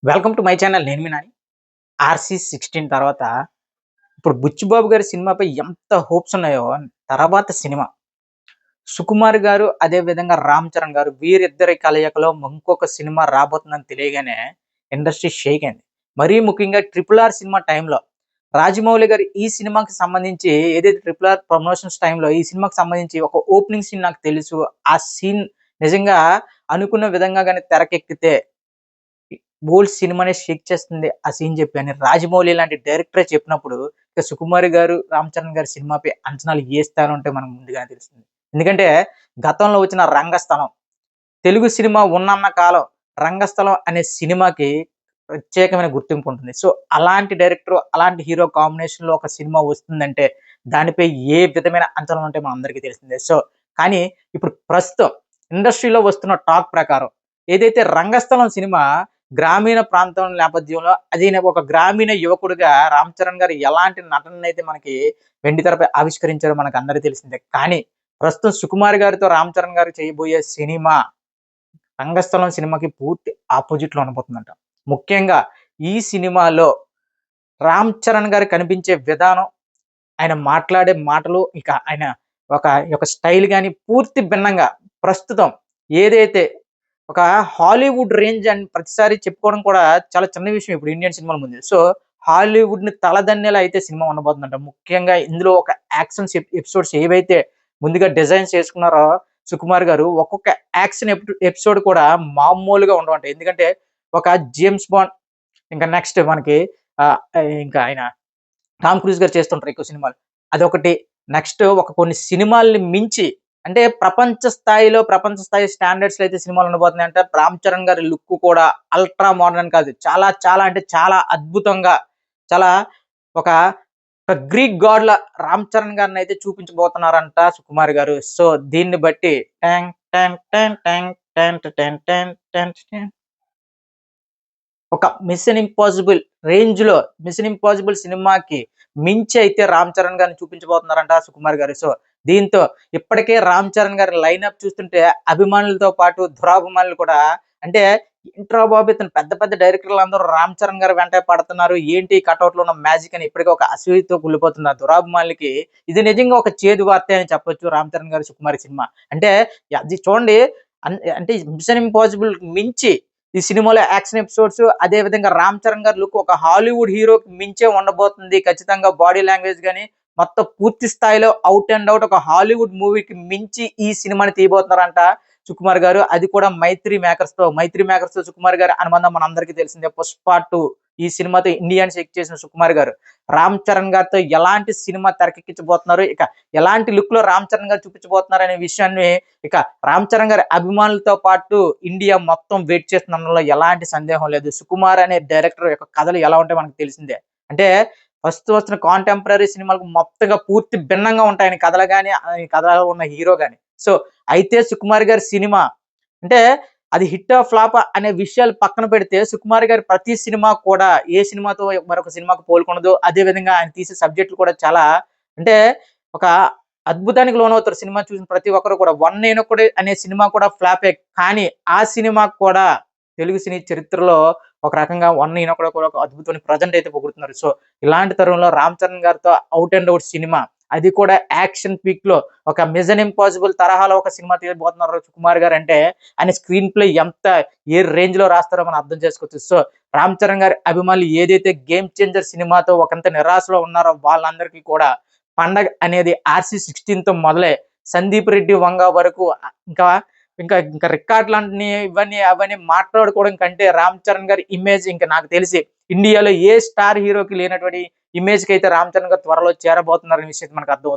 Welcome to my channel. నేను మీ నాని. 'ఆర్‌సీ16' తర్వాత ఇప్పుడు 'బుచ్చిబాబు' గారి సినిమాపై ఎంత హోప్స్ ఉన్నాయో తర్వాత సినిమా 'సుకుమార్' గారు అదే విధంగా 'రామ్ చరణ్' గారు వీరిద్దరి కలయికలో ఇంకొక సినిమా రాబోతుందని తెలియగానే ఇండస్ట్రీ షేక్ అయింది. మరీ ముఖ్యంగా 'ట్రిపుల్ ఆర్' సినిమా టైంలో రాజమౌళి గారు ఈ సినిమాకి సంబంధించి ఏదైతే 'ట్రిపుల్ ఆర్' ప్రమోషన్స్ టైంలో ఈ సినిమాకి సంబంధించి ఒక ఓపెనింగ్ సీన్ నాకు తెలుసు. ఆ సీన్ నిజంగా అనుకున్న విధంగా గాని తెరకెక్కితే బోల్డ్ సినిమానే షేక్ చేస్తుంది ఆ సీన్ చెప్పి అని రాజమౌళి లాంటి డైరెక్టరే చెప్పినప్పుడు, ఇక సుకుమార్ గారు, రామ్ చరణ్ గారి సినిమాపై అంచనాలు ఏ స్థాయిలో ఉంటాయో మనకు ముందుగానే తెలుస్తుంది. ఎందుకంటే గతంలో వచ్చిన 'రంగస్థలం' తెలుగు సినిమా ఉన్నన్న కాలం 'రంగస్థలం' అనే సినిమాకి ప్రత్యేకమైన గుర్తింపు ఉంటుంది. సో, అలాంటి డైరెక్టర్, అలాంటి హీరో కాంబినేషన్‌లో ఒక సినిమా వస్తుందంటే దానిపై ఏ విధమైన అంచనాలు ఉంటాయో మనందరికీ తెలిసిందే. సో, కానీ ఇప్పుడు ప్రస్తుతం ఇండస్ట్రీలో వస్తున్న టాక్ ప్రకారం ఏదైతే 'రంగస్థలం' సినిమా గ్రామీణ ప్రాంతం నేపథ్యంలో అది ఒక గ్రామీణ యువకుడిగా 'రామ్ చరణ్' గారు ఎలాంటి నటననైతే మనకి వెండితెరపై ఆవిష్కరించారో మనకందరికీ తెలిసిందే. కానీ ప్రస్తుతం 'సుకుమార్' గారితో 'రామ్ చరణ్' గారు చేయబోయే సినిమా 'రంగస్థలం' సినిమాకి పూర్తి ఆపోజిట్‌లో ఉండబోతుందంట. ముఖ్యంగా ఈ సినిమాలో 'రామ్ చరణ్' గారు కనిపించే విధానం, ఆయన మాట్లాడే మాటలు, ఇక ఆయన ఒక స్టైల్ గాని పూర్తి భిన్నంగా ప్రస్తుతం ఏదైతే ఒక హాలీవుడ్ రేంజ్ అని ప్రతిసారి చెప్పుకోవడం కూడా చాలా చిన్న విషయం ఇప్పుడు ఇండియన్ సినిమాల ముందు. సో, హాలీవుడ్‌ని తలదన్నేలా అయితే సినిమా ఉండబోతుందంట. ముఖ్యంగా ఇందులో ఒక యాక్షన్స్ ఎపిసోడ్స్ ఏవైతే ముందుగా డిజైన్స్ చేసుకున్నారో సుకుమార్ గారు, ఒక్కొక్క యాక్షన్ ఎపిసోడ్ కూడా మామూలుగా ఉండవంట. ఎందుకంటే ఒక 'జేమ్స్ బాండ్' ఇంకా నెక్స్ట్ మనకి ఆహ్, ఇంకా ఆయన 'టామ్ క్రూజ్' గారు చేస్తుంటారు ఎక్కువ సినిమాలు. అదొకటి. నెక్స్ట్ కొన్ని సినిమాల్ని మించి అంటే ప్రపంచ స్థాయి స్టాండర్డ్స్‌లో అయితే సినిమాలు ఉండబోతున్నాయంటే 'రామ్ చరణ్' గారి లుక్ కూడా అల్ట్రా మోడర్న్ కాదు. చాలా చాలా అంటే చాలా అద్భుతంగా చాలా ఒక ఒక గ్రీక్ గాడ్‌లా 'రామ్ చరణ్' గారినైతే చూపించబోతున్నారంట సుకుమార్ గారు. సో, దీన్ని బట్టి ten ten ten ten ten ten ten ten ten ఒక 'మిషన్ ఇంపాసిబుల్' రేంజ్‌లో 'మిషన్ ఇంపాసిబుల్' సినిమాకి మించి అయితే 'రామ్ చరణ్' గారిని చూపించబోతున్నారంట సుకుమార్ గారు. సో, దీంతో ఇప్పటికే 'రామ్ చరణ్' గారి లైనప్ చూస్తుంటే అభిమానులతో పాటు దురాభిమానులు కూడా అంటే ఏంట్రా బాబు ఇతను పెద్ద పెద్ద డైరెక్టర్‌లందరూ 'రామ్ చరణ్' గారి వెంటే పడుతున్నారు. ఏంటి ఈ కటౌట్‌లో ఉన్న మ్యాజిక్ అని ఇప్పటికే ఒక అసూయతో కుళ్ళిపోతున్నారు దురాభిమానులకి. ఇది నిజంగా ఒక చేదు వార్తే అని చెప్పొచ్చు 'రామ్ చరణ్' గారి 'సుకుమారి' సినిమా. అంటే అది చూడండి అంటే 'మిషన్ ఇంపాసిబుల్' మించి ఈ సినిమాలో యాక్షన్ ఎపిసోడ్స్ అదే విధంగా 'రామ్ చరణ్' గారి లుక్ ఒక హాలీవుడ్ హీరోకి మించే ఉండబోతుంది. ఖచ్చితంగా బాడీ లాంగ్వేజ్ గాని, మొత్తం పూర్తి స్థాయిలో ఔట్ అండ్ ఔట్ ఒక హాలీవుడ్ మూవీకి మించి ఈ సినిమాని తీయబోతున్నారంట సుకుమార్ గారు. అది కూడా 'మైత్రి మేకర్స్‌తో' సుకుమార్ గారి అనుబంధం మనందరికీ తెలిసిందే. 'పుష్ప 2' ఈ సినిమాతో ఇండియాని షేక్ చేసిన సుకుమార్ గారు 'రామ్ చరణ్' గారితో ఎలాంటి సినిమా తెరకెక్కించబోతున్నారు, ఇక ఎలాంటి లుక్‌లో 'రామ్ చరణ్' గారు చూపించబోతున్నారు అనే విషయాన్ని ఇక 'రామ్ చరణ్' గారి అభిమానులతో పాటు ఇండియా మొత్తం వెయిట్ చేస్తుందనడంలో ఎలాంటి సందేహం లేదు. 'సుకుమార్' అనే డైరెక్టర్ యొక్క కథలు ఎలా ఉంటాయో మనకు తెలిసిందే. అంటే ప్రస్తుతం వస్తున్న కాంటెంపరరీ సినిమాలకు మొత్తంగా పూర్తి భిన్నంగా ఉంటాయి ఆయన కథలు గాని, ఆయన కథలో ఉన్న హీరో గాని. సో, అయితే 'సుకుమార్' గారి సినిమా అంటే అది హిట్టా, ఫ్లాపా అనే విషయాలు పక్కన పెడితే 'సుకుమార్' గారి ప్రతి సినిమా కూడా ఏ సినిమాతో మరొక సినిమాకు పోల్కొనదు. అదే విధంగా ఆయన తీసే సబ్జెక్టులు కూడా చాలా అంటే ఒక అద్భుతానికి లోనవుతారు. సినిమా చూసిన ప్రతి ఒక్కరు కూడా 'వన్ నేనొక్కడే' అనే సినిమా కూడా ఫ్లాపే. కానీ ఆ సినిమాకు కూడా తెలుగు సినీ చరిత్రలో ఒక రకంగా 'వన్ నేనొక్కడే' కూడా ఒక అద్భుతమైన ప్రజెంట్ అయితే పొగుడుతున్నారు. సో, ఇలాంటి తరుణంలో 'రామ్ చరణ్' గారితో ఔట్ అండ్ ఔట్ సినిమా అది కూడా యాక్షన్ పీక్‌లో ఒక 'మిషన్ ఇంపాసిబుల్' తరహాలో ఒక సినిమా తీయబోతున్నారు సుకుమార్ గారు అంటే ఆయన స్క్రీన్ ప్లే ఏ రేంజ్‌లో రాస్తారో మనం అర్థం చేసుకోవచ్చు. సో, 'రామ్ చరణ్' గారి అభిమానులు ఏదైతే 'గేమ్ చేంజర్' సినిమాతో ఒకంత నిరాశలో ఉన్నారో వాళ్ళందరికీ కూడా పండగ అనేది 'ఆర్‌సీ16'తో మొదలై 'సందీప్ రెడ్డి వంగ' వరకు ఇంకా ఇంకా రికార్డులన్నీ ఇవన్నీ అవన్నీ మాట్లాడుకోవడం కంటే 'రామ్ చరణ్' గారి ఇమేజ్ ఇంక నాకు తెలిసి ఇండియాలో ఏ స్టార్ హీరోకి లేనటువంటి ఇమేజ్‌కైతే 'రామ్ చరణ్' గారు త్వరలో చేరబోతున్నారనే విషయం మనకు అర్థమవుతుంది.